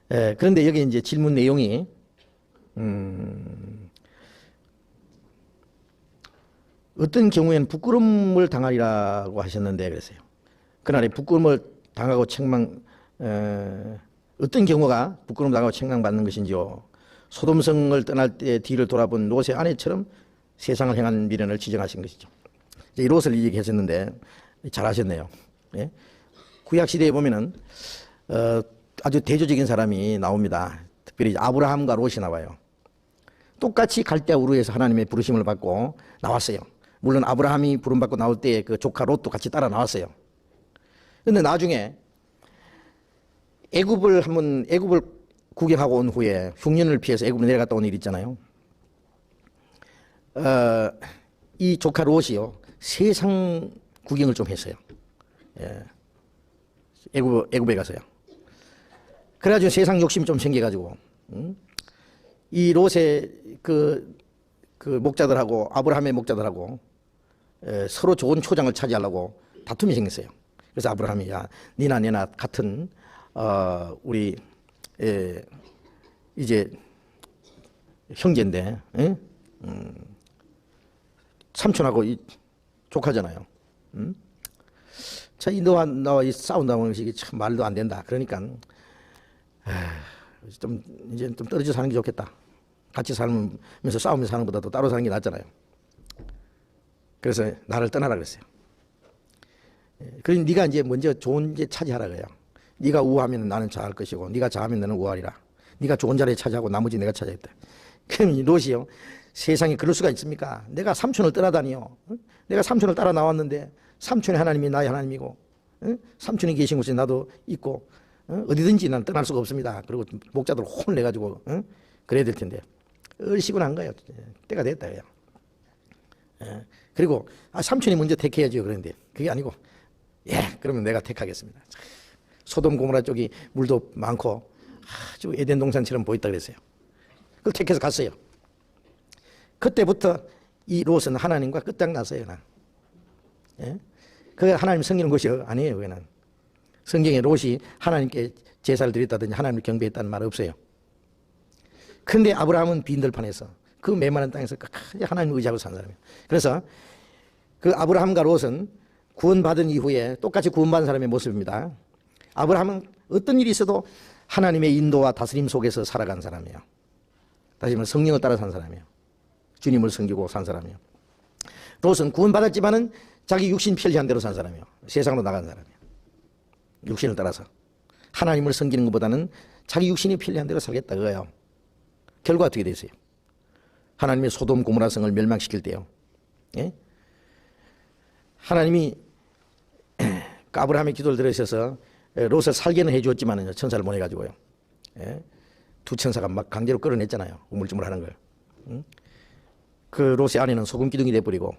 그런데 여기 이제 질문 내용이 어떤 경우에는 부끄러움을 당하리라고 하셨는데 그랬어요. 그날에 부끄러움을 당하고 어떤 경우가 부끄러움 당하고 책망받는 것인지요. 소돔성을 떠날 때 뒤를 돌아본 롯의 아내처럼 세상을 행한 미련을 지정하신 것이죠. 이 롯을 얘기하셨는데 잘하셨네요. 예? 구약시대에 보면은 아주 대조적인 사람이 나옵니다. 특별히 아브라함과 롯이 나와요. 똑같이 갈대아 우르에서 하나님의 부르심을 받고 나왔어요. 물론 아브라함이 부름받고 나올 때 그 조카 롯도 같이 따라 나왔어요. 그런데 나중에 애굽을 구경하고 온 후에 흉년을 피해서 애굽으로 내려갔다 온 일 있잖아요. 이 조카 롯이요 세상 구경을 좀 했어요. 예. 애굽에 가서요. 그래가지고 세상 욕심이 좀 생겨가지고 이 롯의 그 목자들하고 아브라함의 목자들하고 서로 좋은 초장을 차지하려고 다툼이 생겼어요. 그래서 아브라함이 야 니나 내나 같은 우리 이제 형제인데 삼촌하고 이 조카잖아요. 자, 이 너와 이 싸운다는 것이 참 말도 안 된다. 그러니까 좀 이제 좀 떨어져 사는 게 좋겠다. 같이 살면서 싸우면서 사는 것보다도 따로 사는 게 낫잖아요. 그래서 나를 떠나라 그랬어요. 그러니 네가 이제 먼저 좋은 데 차지하라 그래요. 네가 우하면 나는 좌할 것이고 네가 좌하면 나는 우하리라. 네가 좋은 자리에 차지하고 나머지 내가 차지하겠다. 그럼 이 롯이요. 세상에 그럴 수가 있습니까? 내가 삼촌을 떠나다니요. 내가 삼촌을 따라 나왔는데 삼촌의 하나님이 나의 하나님이고 삼촌이 계신 곳에 나도 있고 어디든지 난 떠날 수가 없습니다. 그리고 목자들 혼을 내가지고 그래야 될 텐데 얼씨구 한 거예요. 때가 됐다. 그리고 삼촌이 먼저 택해야죠. 그런데 그게 아니고 그러면 내가 택하겠습니다. 소돔 고모라 쪽이 물도 많고 아주 에덴 동산처럼 보였다 그랬어요. 그걸 택해서 갔어요. 그때부터 이 롯은 하나님과 끝장났어요. 그게 하나님 섬기는 것이 아니에요. 그게는 성경에 롯이 하나님께 제사를 드렸다든지 하나님을 경배했다는 말 없어요. 그런데 아브라함은 빈들판에서 그 메마른 땅에서 끝까지 하나님을 의지하고 산 사람이에요. 그래서 그 아브라함과 롯은 구원받은 이후에 똑같이 구원받은 사람의 모습입니다. 아브라함은 어떤 일이 있어도 하나님의 인도와 다스림 속에서 살아간 사람이에요. 다시 말하면 성령을 따라 산 사람이에요. 주님을 섬기고 산 사람이에요. 롯은 구원받았지만은 자기 육신 편리한 대로 산 사람이에요. 세상으로 나간 사람이에요. 육신을 따라서 하나님을 섬기는 것보다는 자기 육신이 편리한 대로 살겠다 그거예요. 결과 어떻게 됐어요? 하나님의 소돔 고모라 성을 멸망시킬 때요. 하나님이 아브라함의 기도를 들으셔서 롯을 살게는 해주었지만은 천사를 보내가지고요. 두 천사가 막 강제로 끌어냈잖아요. 우물쭈물하는 걸. 그 롯의 아내는 소금 기둥이 돼버리고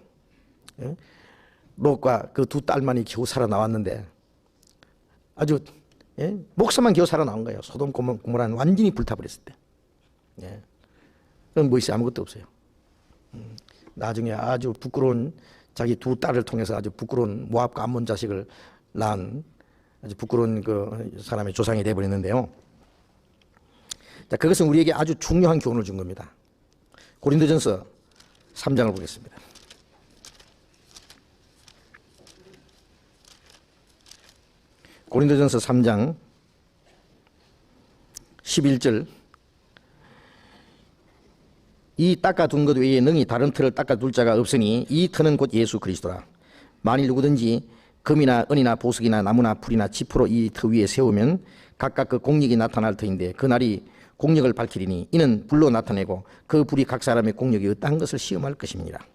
롯과 그 두 딸만이 겨우 살아나왔는데 아주 목사만 겨우 살아나온 거예요. 소돔 고모라는 완전히 불타버렸을 때. 그럼 뭐 있어요? 아무것도 없어요. 나중에 아주 부끄러운 자기 두 딸을 통해서 아주 부끄러운 모압과 암몬 자식을 낳은 아주 부끄러운 그 사람의 조상이 되어버렸는데요. 자, 그것은 우리에게 아주 중요한 교훈을 준 겁니다. 고린도전서 3장을 보겠습니다. 고린도전서 3장 11절 이 닦아둔 것 외에 능히 다른 틀을 닦아둘 자가 없으니 이 틀은 곧 예수 그리스도라. 만일 누구든지 금이나 은이나 보석이나 나무나 풀이나 지푸로 이 터 위에 세우면 각각 그 공력이 나타날 터인데 그날이 공력을 밝히리니 이는 불로 나타내고 그 불이 각 사람의 공력이 어떠한 것을 시험할 것입니다.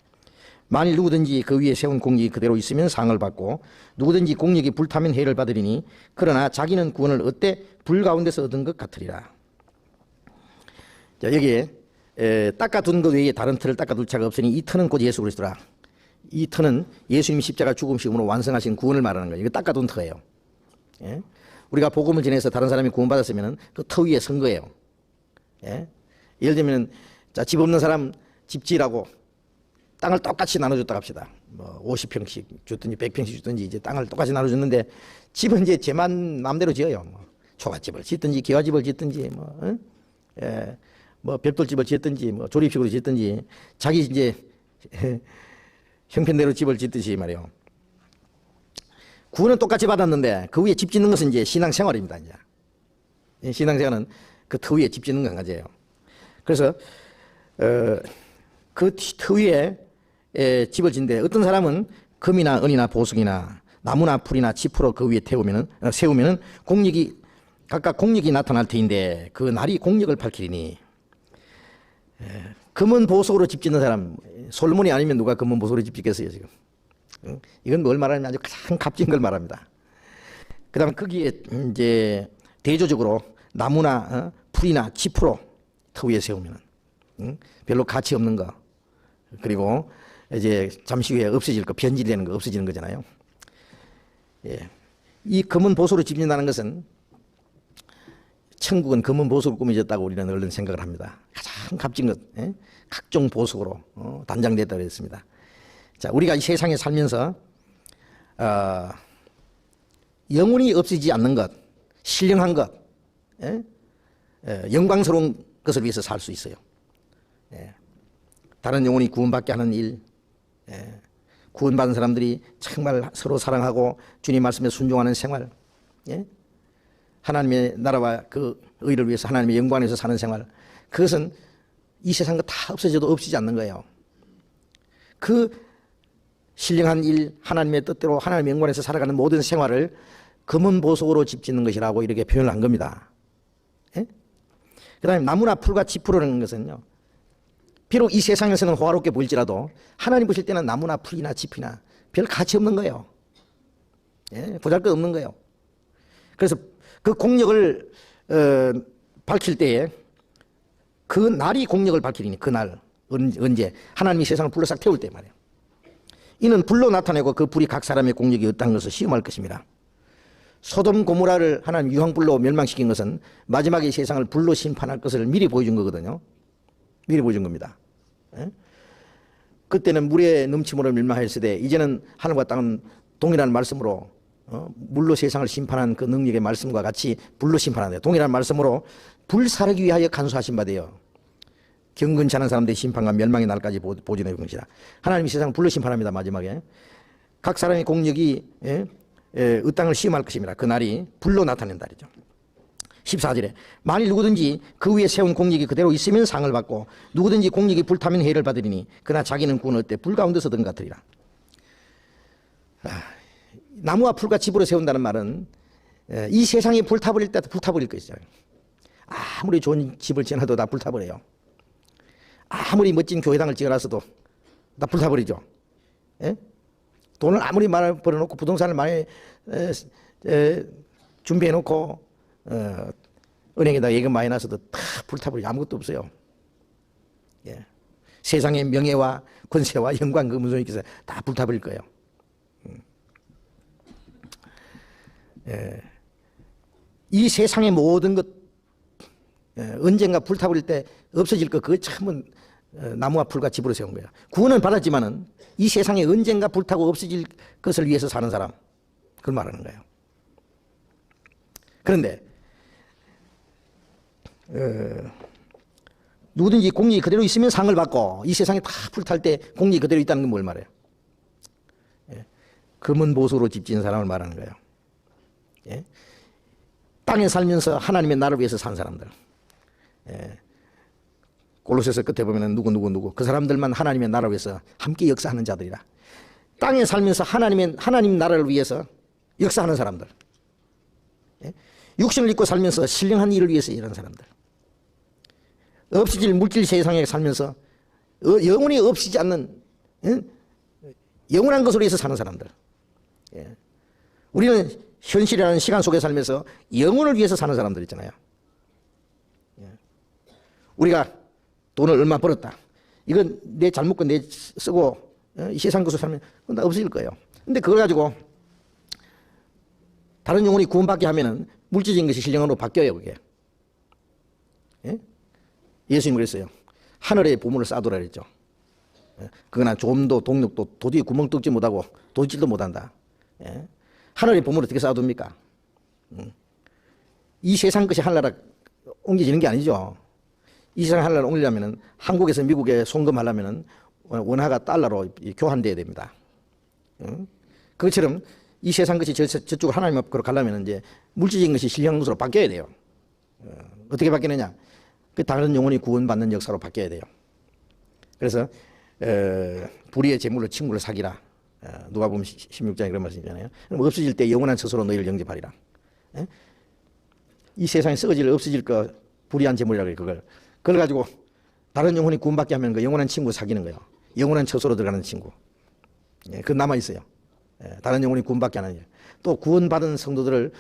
만일 누구든지 그 위에 세운 공력이 그대로 있으면 상을 받고 누구든지 공력이 불타면 해를 받으리니 그러나 자기는 구원을 어때 불 가운데서 얻은 것 같으리라. 자, 여기에 닦아둔 것 외에 다른 틀을 닦아둘 자가 없으니 이 터는 곧 예수 그리스도라. 이 터는 예수님이 십자가 죽음식으로 완성하신 구원을 말하는 거예요. 이거 닦아둔 터예요. 우리가 복음을 전해서 다른 사람이 구원받았으면 그 터 위에 선 거예요. 예를 들면 자, 집 없는 사람 집 지으라고 땅을 똑같이 나눠줬다 합시다. 뭐 50평씩 줬든지 100평씩 줬든지 이제 땅을 똑같이 나눠줬는데 집은 이제 제만 마음대로 지어요. 초가집을 짓든지 기와집을 짓든지 뭐 벽돌집을 짓든지 뭐 조립식으로 짓든지 자기 이제 형편대로 집을 짓듯이 말이에요. 구원은 똑같이 받았는데 그 위에 집 짓는 것은 이제 신앙생활입니다. 이제 신앙생활은 그 터 위에 집 짓는 건 가지예요. 그래서 그 터 위에 집을 짓는데 어떤 사람은 금이나 은이나 보석이나 나무나 풀이나 지푸로 그 위에 세우면은 공력이 각각 공력이 나타날 터인데 그 날이 공력을 밝히리니. 금은 보석으로 집 짓는 사람, 솔로몬이 아니면 누가 금은 보석으로 집 짓겠어요 지금. 이건 뭘 말하냐면 아주 가장 값진 걸 말합니다. 그다음 거기에 이제 대조적으로 나무나 풀이나 지푸로 터 위에 세우면은 별로 가치 없는 거, 그리고 이제 잠시 후에 없어질 거, 변질되는 거, 없어지는 거잖아요. 예. 이 금은 보석으로 집 짓는다는 것은 천국은 금은 보석으로 꾸며졌다고 우리는 얼른 생각을 합니다. 가장 값진 것, 각종 보석으로 단장됐다고 했습니다. 자, 우리가 이 세상에 살면서 영원히 없어지지 않는 것, 신령한 것, 영광스러운 것을 위해서 살 수 있어요. 다른 영혼이 구원받게 하는 일, 구원받은 사람들이 정말 서로 사랑하고 주님 말씀에 순종하는 생활, 하나님의 나라와 그 의를 위해서 하나님의 영광 안에서 사는 생활, 그것은 이 세상 거 다 없어져도 없어지지 않는 거예요. 그 신령한 일, 하나님의 뜻대로 하나님의 영광에서 살아가는 모든 생활을 금은 보석으로 집 짓는 것이라고 이렇게 표현을 한 겁니다. 그 다음에 나무나 풀과 지푸라는 것은요, 비록 이 세상에서는 호화롭게 보일지라도 하나님 보실 때는 나무나 풀이나 지푸나 별 가치 없는 거예요. 보잘것 없는 거예요. 그래서 그 공력을 밝힐 때에 그 날이 공력을 밝히니, 그 날 언제 하나님이 세상을 불로 싹 태울 때 말이에요. 이는 불로 나타내고 그 불이 각 사람의 공력이 어떤 것을 시험할 것입니다. 소돔 고모라를 하나님 유황불로 멸망시킨 것은 마지막에 세상을 불로 심판할 것을 미리 보여준 거거든요. 미리 보여준 겁니다. 그때는 물에 넘침으로 멸망했으되 이제는 하늘과 땅은 동일한 말씀으로 물로 세상을 심판한 그 능력의 말씀과 같이 불로 심판하는데, 동일한 말씀으로 불사르기 위하여 간수하신 바되어 경건치 않은 사람들의 심판과 멸망의 날까지 보존해 온 것이라. 하나님이 세상을 불로 심판합니다. 마지막에 각 사람의 공력이 이 땅을 시험할 것입니다. 그 날이 불로 나타낸 날이죠. 14절에 만일 누구든지 그 위에 세운 공력이 그대로 있으면 상을 받고 누구든지 공력이 불타면 해를 받으리니 그러나 자기는 구원을 얻되 불 가운데서 든 같으리라. 나무와 풀과 집으로 세운다는 말은 이 세상이 불타버릴 때 불타버릴 것이죠. 아무리 좋은 집을 지어놔도 다 불타버려요. 아무리 멋진 교회당을 지어놨어도 다 불타버리죠. 돈을 아무리 많이 벌어놓고 부동산을 많이 준비해놓고 은행에다 예금 많이 놨어도 다 불타버리죠. 아무것도 없어요. 세상의 명예와 권세와 영광 그 무슨 있겠어요. 다 불타버릴 거예요. 이 세상의 모든 것 언젠가 불타버릴 때 없어질 것, 그거 참은 나무와 풀과 집으로 세운 거예요. 구원은 받았지만은 이 세상에 언젠가 불타고 없어질 것을 위해서 사는 사람, 그걸 말하는 거예요. 그런데 누구든지 공력이 그대로 있으면 상을 받고, 이 세상에 다 불탈 때 공력이 그대로 있다는 건 뭘 말해요? 금은 보석으로 집 지은 사람을 말하는 거예요. 땅에 살면서 하나님의 나라를 위해서 산 사람들. 골로새서 끝에 보면 누구 그 사람들만 하나님의 나라를 위해서 함께 역사하는 자들이라. 땅에 살면서 하나님 나라를 위해서 역사하는 사람들. 육신을 입고 살면서 신령한 일을 위해서 일하는 사람들. 없어질 물질 세상에 살면서 영원히 없어지지 않는 영원한 것으로 위해서 사는 사람들. 우리는 현실이라는 시간 속에 살면서 영혼을 위해서 사는 사람들 있잖아요. 우리가 돈을 얼마 벌었다. 이건 내 잘못과 내 쓰고 이 세상 것으로 살면 그건 다 없어질 거예요. 근데 그걸 가지고 다른 영혼이 구원받게 하면은 물질적인 것이 신령으로 바뀌어요, 그게. 예수님 그랬어요. 하늘에 보물을 쌓아두라 그랬죠. 그거나 좀도 동력도 도저히 구멍 뚫지 못하고 도질도 못한다. 하늘의 보물을 어떻게 쌓아둡니까? 이 세상 것이 하늘나라 옮겨지는 게 아니죠. 이 세상 하늘나라 옮기려면 한국에서 미국에 송금하려면 원화가 달러로 교환돼야 됩니다. 그것처럼 이 세상 것이 저쪽 하나님 앞으로 가려면 이제 물질적인 것이 신령한 것으로 바뀌어야 돼요. 어떻게 바뀌느냐? 그 다른 영혼이 구원받는 역사로 바뀌어야 돼요. 그래서 불의의 재물로 친구를 사귀라. 누가 보면 16장에 그런 말씀이잖아요. 없어질 때 영원한 처소로 너희를 영접하리라. 이 세상에 썩어질 없어질 거 불의한 재물이라고 해요. 그걸 가지고 다른 영혼이 구원받게 하면 그 영원한 친구 사귀는 거예요. 영원한 처소로 들어가는 친구. 그건 남아있어요. 다른 영혼이 구원받게 하는 일. 또 구원받은 성도들을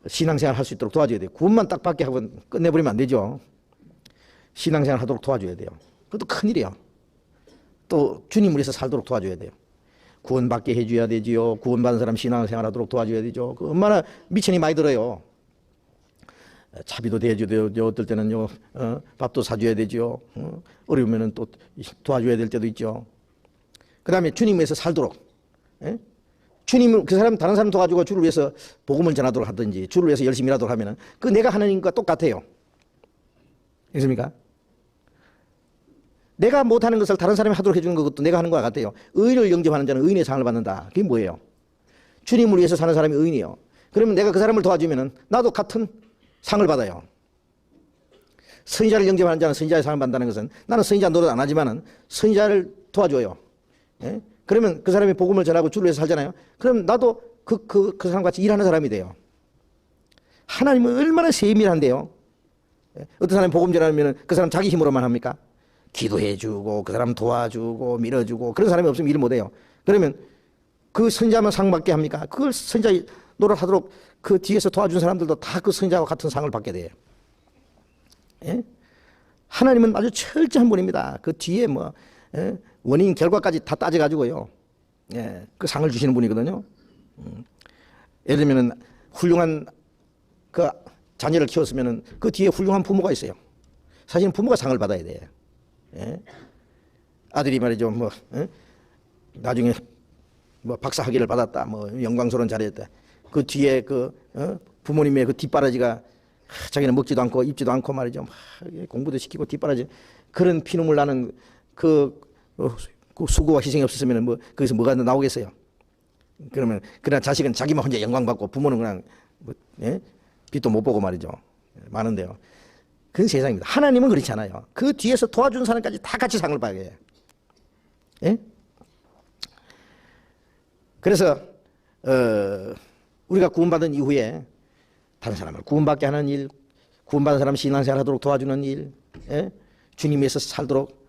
신앙생활 할 수 있도록 도와줘야 돼요. 구원만 딱 받게 하고 끝내버리면 안 되죠. 신앙생활 하도록 도와줘야 돼요. 그것도 큰일이에요. 또 주님을 위해서 살도록 도와줘야 돼요. 구원받게 해줘야 되지요. 구원받은 사람 신앙생활 하도록 도와줘야 되죠. 그 얼마나 미천이 많이 들어요. 차비도 대줘야 되죠. 어떨 때는 밥도 사줘야 되죠. 어려우면 또 도와줘야 될 때도 있죠. 그 다음에 주님 위해서 살도록. 주님을, 그 사람, 다른 사람 도와주고 주를 위해서 복음을 전하도록 하든지 주를 위해서 열심히 일하도록 하면은 그 내가 하나님과 똑같아요. 있습니까? 내가 못하는 것을 다른 사람이 하도록 해주는 것도 내가 하는 것과 같아요. 의인을 영접하는 자는 의인의 상을 받는다. 그게 뭐예요? 주님을 위해서 사는 사람이 의인이에요. 그러면 내가 그 사람을 도와주면은 나도 같은 상을 받아요. 선지자를 영접하는 자는 선지자의 상을 받는다는 것은 나는 선지자 노릇 안 하지만은 선지자를 도와줘요. 예? 그러면 그 사람이 복음을 전하고 주를 위해서 살잖아요. 그럼 나도 그 사람과 같이 일하는 사람이 돼요. 하나님은 얼마나 세밀한데요. 어떤 사람이 복음 전하면 그 사람 자기 힘으로만 합니까? 기도해주고 그 사람 도와주고 밀어주고 그런 사람이 없으면 일을 못해요. 그러면 그 선지자만 상 받게 합니까? 그걸 선지자 노릇하도록 그 뒤에서 도와준 사람들도 다 그 선지자와 같은 상을 받게 돼요. 예? 하나님은 아주 철저한 분입니다. 그 뒤에 뭐 원인 결과까지 다 따져가지고요. 예, 그 상을 주시는 분이거든요. 예를 들면 훌륭한 그 자녀를 키웠으면 그 뒤에 훌륭한 부모가 있어요. 사실은 부모가 상을 받아야 돼요. 예? 아들이 말이죠, 뭐 나중에 뭐 박사 학위를 받았다, 뭐 영광스러운 자리였다. 그 뒤에 부모님의 그 뒷바라지가 자기는 먹지도 않고 입지도 않고 말이죠, 공부도 시키고 뒷바라지 그런 피눈물 나는 그 수고와 희생이 없었으면 뭐 거기서 뭐가 나오겠어요? 그러면 그러나 자식은 자기만 혼자 영광 받고 부모는 그냥 빛도 못 보고 말이죠. 많은데요. 그건 세상입니다. 하나님은 그렇지 않아요. 그 뒤에서 도와준 사람까지 다 같이 상을 받게 해요. 예? 그래서 우리가 구원받은 이후에 다른 사람을 구원받게 하는 일, 구원받은 사람 신앙생활 하도록 도와주는 일, 주님 위해서 살도록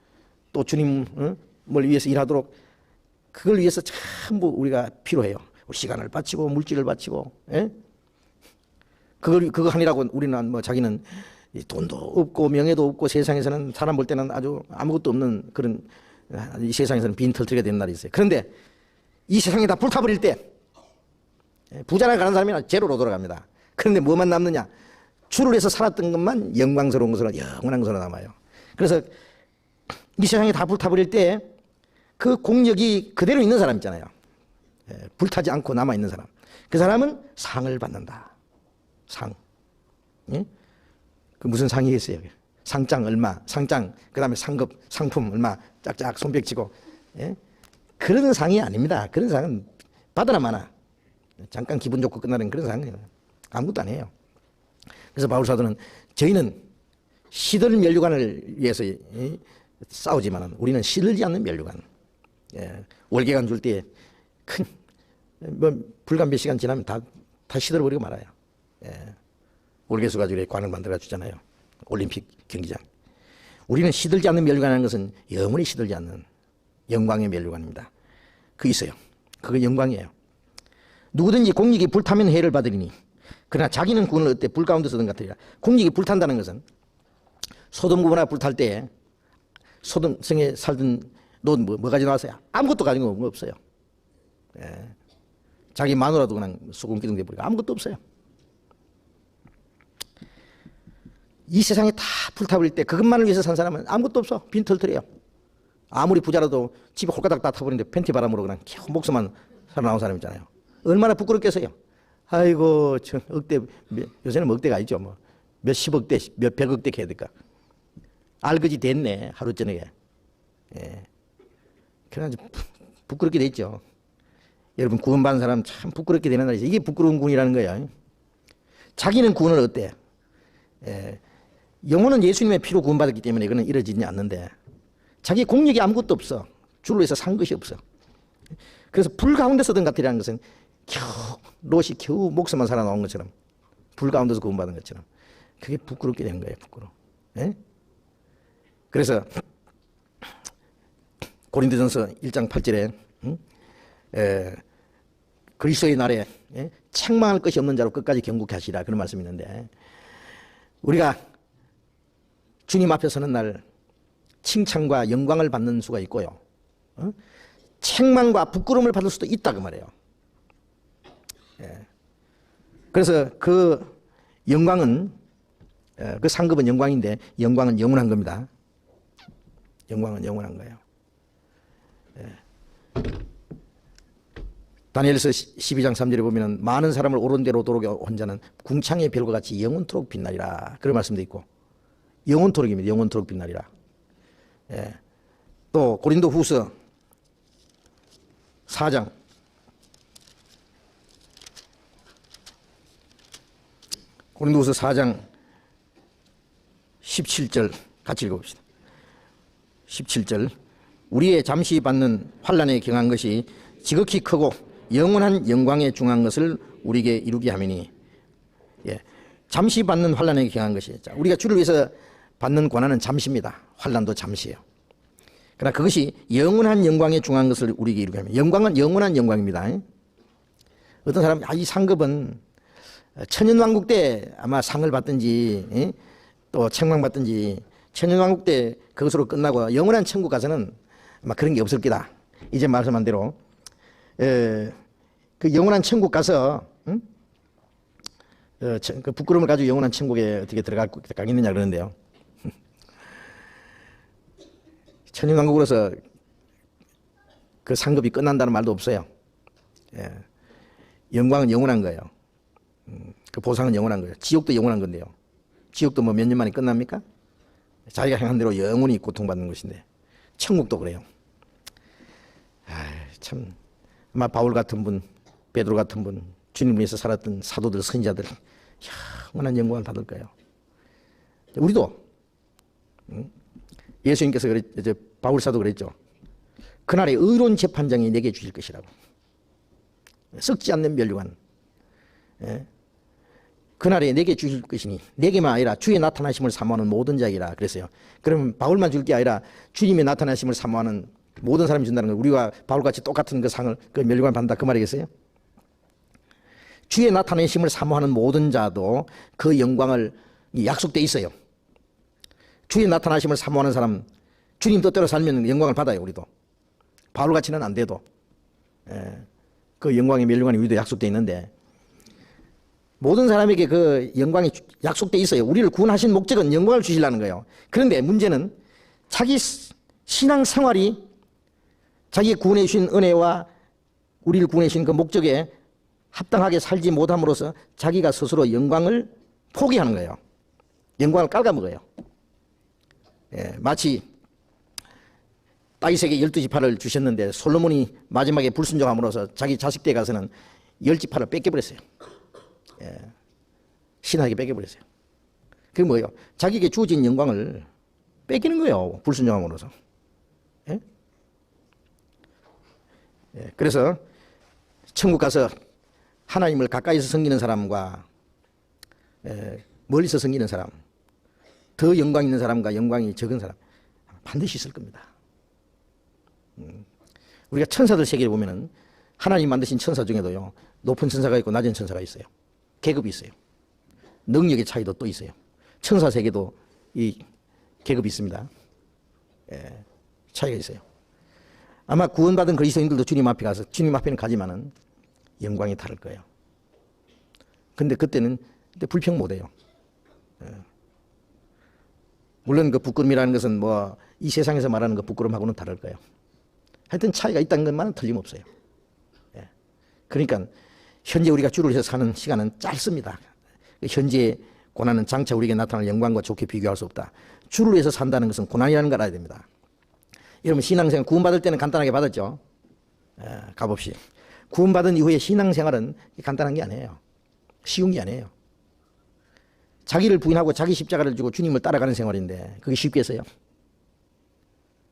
또 주님을 위해서 일하도록 그걸 위해서 전부 우리가 필요해요. 우리 시간을 바치고 물질을 바치고 그거 하느라고 우리는 뭐 자기는 돈도 없고 명예도 없고 세상에서는 사람 볼 때는 아주 아무것도 없는 그런 이 세상에서는 빈털터리가 되는 날이 있어요. 그런데 이 세상이 다 불타버릴 때 부자나 가는 사람이나 제로로 돌아갑니다. 그런데 뭐만 남느냐? 주를 위해서 살았던 것만 영광스러운 것으로 영원한 것으로 남아요. 그래서 이 세상이 다 불타버릴 때 그 공력이 그대로 있는 사람 있잖아요. 불타지 않고 남아있는 사람. 그 사람은 상을 받는다. 상. 예? 그 무슨 상이 있어요? 상장 얼마, 상장, 그 다음에 상급, 상품 얼마, 짝짝 손뼉치고. 예? 그런 상이 아닙니다. 그런 상은 받으나 마나. 잠깐 기분 좋고 끝나는 그런 상이에요. 아무것도 아니에요. 그래서 바울사도는 저희는 시들 면류관을 위해서 싸우지만 우리는 시들지 않는 면류관. 월계관 줄 때 뭐 불과 몇 시간 지나면 다 시들어버리고 말아요. 월계수 가지고 관을 만들어 주잖아요. 올림픽 경기장. 우리는 시들지 않는 면류관이라는 것은 영원히 시들지 않는 영광의 면류관입니다. 그 있어요. 그건 영광이에요. 누구든지 공력이 불타면 해를 받으리니 그러나 자기는 구원을 얻되 불 가운데서 든 같으리라. 공력이 불탄다는 것은 소돔 고모라 불탈 때 소돔 성에 살던 넌 뭐 가지고 나왔어요? 아무것도 가지고 온 거 없어요. 자기 마누라도 그냥 소금 기둥 돼버리고 아무것도 없어요. 이 세상에 다 불타버릴 때 그것만을 위해서 산 사람은 아무것도 없어. 빈털털이에요. 아무리 부자라도 집에 홀가닥 다 타버리는데 팬티 바람으로 그냥 겨우 목숨만 살아나온 사람 있잖아요. 얼마나 부끄럽겠어요. 아이고, 저 억대, 요새는 뭐 억대가 아니죠. 뭐. 몇십억대, 몇백억대 해야 될까. 알거지 됐네, 하루 저녁에. 예. 그래가지고 부끄럽게 됐죠. 여러분, 구원받은 사람 참 부끄럽게 되는 날이죠. 이게 부끄러운 구원이라는 거예요. 자기는 구원을 어때? 예. 영혼은 예수님의 피로 구원받았기 때문에 이거는 이루어지지 않는데, 자기 공력이 아무것도 없어. 주로 해서 산 것이 없어. 그래서 불 가운데서 든 같으라는 것은 롯이 겨우 목숨만 살아나온 것처럼, 불 가운데서 구원받은 것처럼, 그게 부끄럽게 되는 거예요. 부끄러워. 예? 그래서 고린도전서 1장 8절에 그리스도의 날에 책망할 것이 없는 자로 끝까지 경고케 하시라, 그런 말씀이 있는데, 우리가 주님 앞에 서는 날 칭찬과 영광을 받는 수가 있고요, 책망과 부끄러움을 받을 수도 있다, 그 말이에요. 그래서 그 영광은, 그 상급은 영광인데, 영광은 영원한 겁니다. 영광은 영원한 거예요. 다니엘서 12장 3절에 보면 많은 사람을 옳은 대로 도록에 온 자는 궁창의 별과 같이 영원토록 빛나리라, 그런 말씀도 있고, 영원토록입니다. 영원토록 빛나리라. 또 고린도 후서 4장 17절 같이 읽어봅시다. 17절, 우리의 잠시 받는 환난에 경한 것이 지극히 크고 영원한 영광에 중한 것을 우리에게 이루게 하미니. 예, 잠시 받는 환난에 경한 것이, 자, 우리가 주를 위해서 받는 고난은 잠시입니다. 환난도 잠시예요. 그러나 그것이 영원한 영광에 중한 것을 우리에게 이루게 하면, 영광은 영원한 영광입니다. 어떤 사람이 이 상급은 천년왕국 때 아마 상을 받든지 또 책망받든지, 천년왕국 때 그것으로 끝나고 영원한 천국 가서는 아마 그런 게 없을 거다. 이제 말씀한 대로 그 영원한 천국 가서 그 부끄러움을 가지고 영원한 천국에 어떻게 들어가겠느냐 그러는데요. 천년왕국으로서 그 상급이 끝난다는 말도 없어요. 영광은 영원한 거예요. 그 보상은 영원한 거예요. 지옥도 영원한 건데요. 지옥도 뭐 몇 년 만에 끝납니까? 자기가 행한 대로 영원히 고통받는 것인데, 천국도 그래요. 참, 아마 바울 같은 분, 베드로 같은 분, 주님을 위해서 살았던 사도들, 선지자들 영원한 영광을 받을 거예요. 우리도 예수님께서 바울 사도 그랬죠. 그날에 의로운 재판장이 내게 주실 것이라고. 썩지 않는 멸류관. 그날에 내게 주실 것이니 내게만 아니라 주의 나타나심을 사모하는 모든 자이라 그랬어요. 그러면 바울만 줄 게 아니라 주님의 나타나심을 사모하는 모든 사람이 준다는 거예요. 우리가 바울같이 똑같은 그 상을, 그 멸류관 받는다, 그 말이겠어요? 주의 나타나심을 사모하는 모든 자도 그 영광을 약속돼 있어요. 주의 나타나심을 사모하는 사람, 주님 뜻대로 살면 영광을 받아요. 우리도 바울같이는 안 돼도 그 영광의 멸류관이 우리도 약속돼 있는데, 모든 사람에게 그 영광이 약속돼 있어요. 우리를 구원하신 목적은 영광을 주시려는 거예요. 그런데 문제는 자기 신앙 생활이 자기의 구원해 주신 은혜와 우리를 구원해 주신 그 목적에 합당하게 살지 못함으로써 자기가 스스로 영광을 포기하는 거예요. 영광을 깔아먹어요. 마치 다윗에게 12지파를 주셨는데 솔로몬이 마지막에 불순종함으로써 자기 자식 때 가서는 10지파를 뺏겨버렸어요. 신하에게 뺏겨버렸어요. 그게 뭐예요? 자기에게 주어진 영광을 뺏기는 거예요. 불순종함으로써. 그래서 천국 가서 하나님을 가까이서 섬기는 사람과 멀리서 섬기는 사람, 더 영광 있는 사람과 영광이 적은 사람 반드시 있을 겁니다. 우리가 천사들 세계를 보면은 하나님 만드신 천사 중에도요, 높은 천사가 있고 낮은 천사가 있어요. 계급이 있어요. 능력의 차이도 또 있어요. 천사 세계도 이 계급이 있습니다. 차이가 있어요. 아마 구원받은 그리스도인들도 주님 앞에 가서, 주님 앞에는 가지만은 영광이 다를 거예요. 근데 그때는 불평 못해요. 물론 그 부끄러움이라는 것은 뭐 이 세상에서 말하는 그 부끄러움하고는 다를 거예요. 하여튼 차이가 있다는 것만은 틀림없어요. 그러니까 현재 우리가 주를 위해서 사는 시간은 짧습니다. 현재 고난은 장차 우리에게 나타날 영광과 좋게 비교할 수 없다. 주를 위해서 산다는 것은 고난이라는 걸 알아야 됩니다. 여러분 신앙생활 구원받을 때는 간단하게 받았죠. 값없이. 구원받은 이후에 신앙생활은 간단한 게 아니에요. 쉬운 게 아니에요. 자기를 부인하고 자기 십자가를 지고 주님을 따라가는 생활인데 그게 쉽겠어요?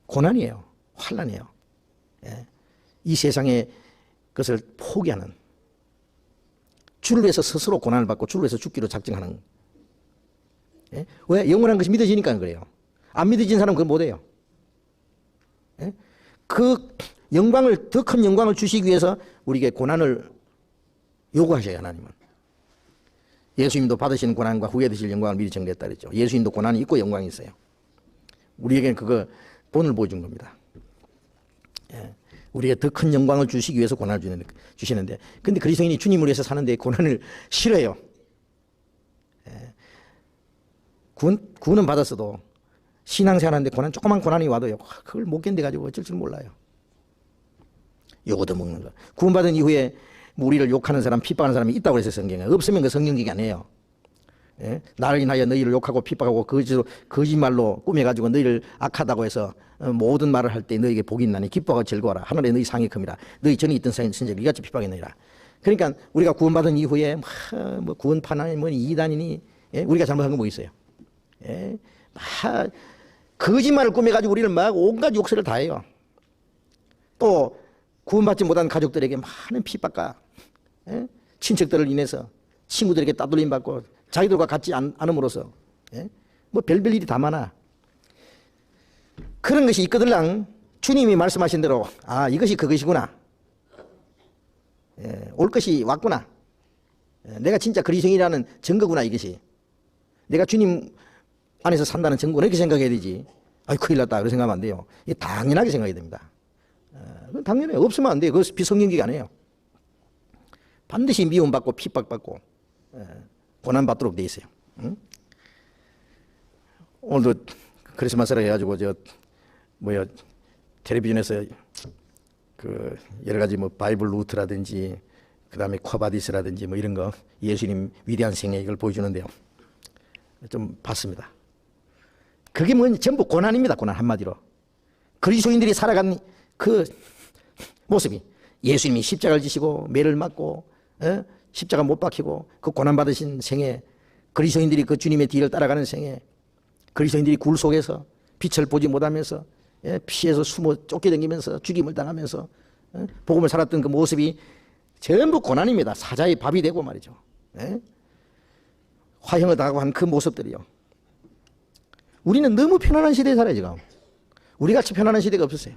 고난이에요. 환난이에요. 이 세상의 것을 포기하는, 주를 위해서 스스로 고난을 받고 주를 위해서 죽기로 작정하는. 왜? 영원한 것이 믿어지니까 그래요. 안 믿어진 사람은 그걸 못해요. 그 영광을, 더 큰 영광을 주시기 위해서 우리에게 고난을 요구하셔요, 하나님은. 예수님도 받으신 고난과 후에 드실 영광을 미리 정리했다 그랬죠. 예수님도 고난이 있고 영광이 있어요. 우리에게는 그거 본을 보여준 겁니다. 우리에게 더 큰 영광을 주시기 위해서 고난을 주시는데, 근데 그리스도인이 주님을 위해서 사는데 고난을 싫어해요. 구원은 받았어도 신앙생활하는데 조그만 고난이 와도요, 그걸 못 견뎌가지고 어쩔 줄 몰라요. 요거도 먹는 거. 구원받은 이후에 우리를 욕하는 사람, 핍박하는 사람이 있다고 그랬어요, 성경에. 없으면 그 성경적이 아니에요. 나를 인하여 너희를 욕하고 핍박하고 거짓말로 꾸며가지고 너희를 악하다고 해서 모든 말을 할 때 너희에게 복이 있나니 기뻐하고 즐거워라. 하늘에 너희 상이 큽니다. 너희 전에 있던 선지자를 이같이 핍박했느니라. 그러니까 우리가 구원받은 이후에 뭐 구원파나 뭐 이단이니, 우리가 잘못한 건 뭐 있어요? 거짓말을 꾸며가지고 우리를 막 온갖 욕설을 다 해요. 또 구원받지 못한 가족들에게 많은 핍박과 친척들을 인해서 친구들에게 따돌림 받고 자기들과 같지 않음으로써 뭐 별별 일이 다 많아. 그런 것이 있거들랑 주님이 말씀하신 대로 이것이 그것이구나. 올 것이 왔구나. 내가 진짜 그리스도인이라는 증거구나, 이것이. 내가 주님 안에서 산다는 증거는 이렇게 생각해야 되지. 큰일 났다, 그렇게 생각하면 안 돼요. 당연하게 생각해야 됩니다. 당연히 없으면 안 돼요. 그것은 비성경적이 아니에요. 반드시 미움받고 핍박받고 고난받도록 돼 있어요. 오늘도 크리스마스라 해가지고 텔레비전에서 그 여러 가지 뭐 바이블 루트라든지 그다음에 쿼바디스라든지 뭐 이런 거 예수님 위대한 생애 이걸 보여주는데요. 좀 봤습니다. 그게 뭐 전부 고난입니다. 고난 한마디로. 그리스도인들이 살아간 그 모습이 예수님이 십자가를 지시고 매를 맞고 십자가 못 박히고 그 고난받으신 생애, 그리스도인들이 그 주님의 뒤를 따라가는 생애, 그리스도인들이 굴 속에서 빛을 보지 못하면서 피해서 숨어 쫓겨다니면서 죽임을 당하면서 복음을 살았던 그 모습이 전부 고난입니다. 사자의 밥이 되고 말이죠. 화형을 당하고 한 그 모습들이요. 우리는 너무 편안한 시대에 살아요, 지금. 우리같이 편안한 시대가 없었어요.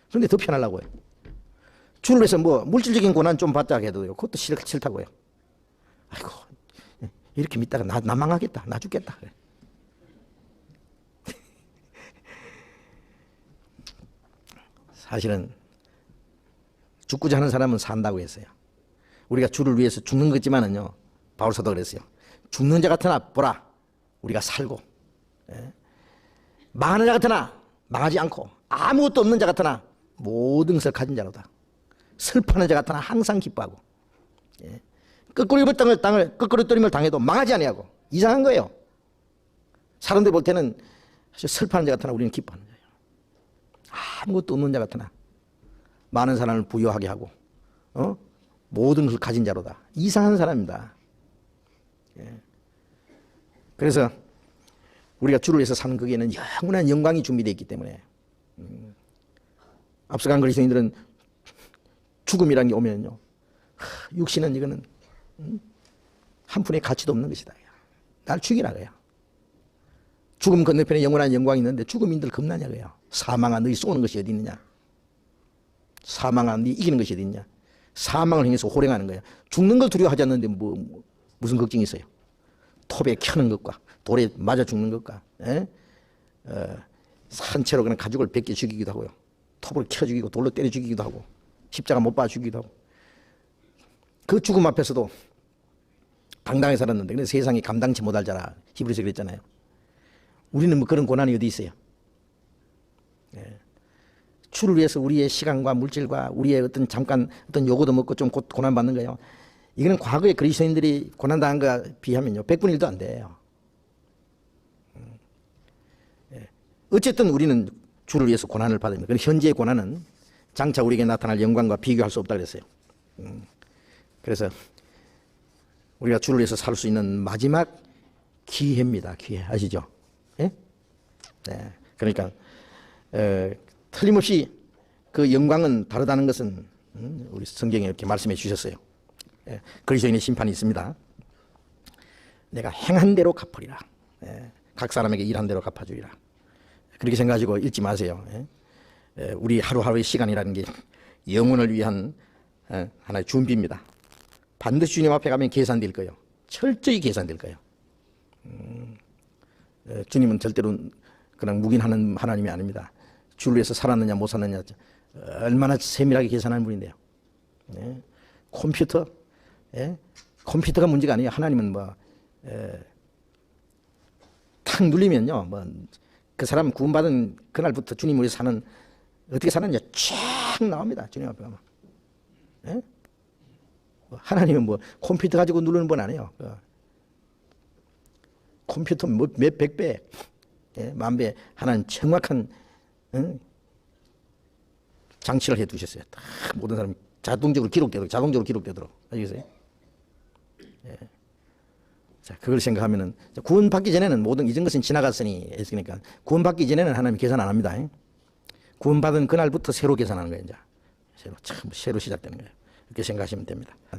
그런데 더 편하려고 해요. 주를 위해서 뭐 물질적인 고난 좀 받자 해도요, 그것도 싫다고요. 아이고, 이렇게 믿다가 나 망하겠다, 나 죽겠다. 그래. 사실은 죽고자 하는 사람은 산다고 했어요. 우리가 주를 위해서 죽는 거지만은요, 바울사도 그랬어요. 죽는 자 같으나 보라, 우리가 살고, 망하는 자 같으나 망하지 않고, 아무것도 없는 자 같으나 모든 것을 가진 자로다. 슬퍼하는 자 같으나 항상 기뻐하고, 거꾸로뜨림을 당해도 망하지 아니하고. 이상한 거예요. 사람들 볼 때는 슬퍼하는 자 같으나 우리는 기뻐하는 자예요. 아무것도 없는 자 같으나 많은 사람을 부유하게 하고 모든 것을 가진 자로다. 이상한 사람입니다. 그래서 우리가 주를 위해서 사는 거기에는 영원한 영광이 준비되어 있기 때문에 앞서간 그리스도인들은 죽음이라는 게 오면요, 육신은 이거는 한 푼의 가치도 없는 것이다. 날 죽이라 그래요. 죽음 건너편에 영원한 영광이 있는데 죽음인들 겁나냐 그래요. 사망아 너희 쏘는 것이 어디 있느냐. 사망아 네 이기는 것이 어디 있냐. 사망을 향해서 호령하는 거예요. 죽는 걸 두려워하지 않는데 무슨 걱정이 있어요. 톱에 켜는 것과 돌에 맞아 죽는 것과 산채로 그냥 가죽을 벗겨 죽이기도 하고요. 톱을 켜 죽이고 돌로 때려 죽이기도 하고 십자가 못 박아 죽이기도 하고. 그 죽음 앞에서도 당당히 살았는데, 근데 세상이 감당치 못할 자라 히브리서 그랬잖아요. 우리는 뭐 그런 고난이 어디 있어요. 주를 위해서 우리의 시간과 물질과 우리의 어떤 잠깐 어떤 요구도 먹고 좀 고난받는 거예요. 이거는 과거의 그리스도인들이 고난당한 것과 비하면요 100분의 1도 안 돼요. 어쨌든 우리는 주를 위해서 고난을 받습니다. 그런데 현재의 고난은 장차 우리에게 나타날 영광과 비교할 수 없다 그랬어요. 그래서 우리가 주를 위해서 살 수 있는 마지막 기회입니다. 기회 아시죠? 예? 네. 그러니까 틀림없이 그 영광은 다르다는 것은 우리 성경에 이렇게 말씀해 주셨어요. 예. 그리스도인의 심판이 있습니다. 내가 행한 대로 갚으리라. 예. 각 사람에게 일한 대로 갚아주리라. 그렇게 생각하시고 읽지 마세요. 예. 우리 하루하루의 시간이라는 게 영혼을 위한 하나의 준비입니다. 반드시 주님 앞에 가면 계산될 거예요. 철저히 계산될 거예요. 주님은 절대로 그냥 묵인하는 하나님이 아닙니다. 주를 위해서 살았느냐 못 살았느냐 얼마나 세밀하게 계산하는 분인데요. 예. 컴퓨터, 예? 컴퓨터가 문제가 아니에요. 하나님은 탁 눌리면요, 그 사람 구원받은 그날부터 주님 위해서 사는 어떻게 사느냐 쫙 나옵니다. 주님 앞에 가면. 예? 하나님은 컴퓨터 가지고 누르는 분 아니에요. 컴퓨터 몇 백배, 예? 만배 하나님 정확한 장치를 해 두셨어요. 다 모든 사람이 자동적으로 기록되도록 아시겠어요? 예. 자, 그걸 생각하면은 구원받기 전에는 모든 이전 것은 지나갔으니 했으니까 구원받기 전에는 하나님 계산 안 합니다. 구원받은 그날부터 새로 계산하는 거예요. 이제 새로 시작되는 거예요. 이렇게 생각하시면 됩니다.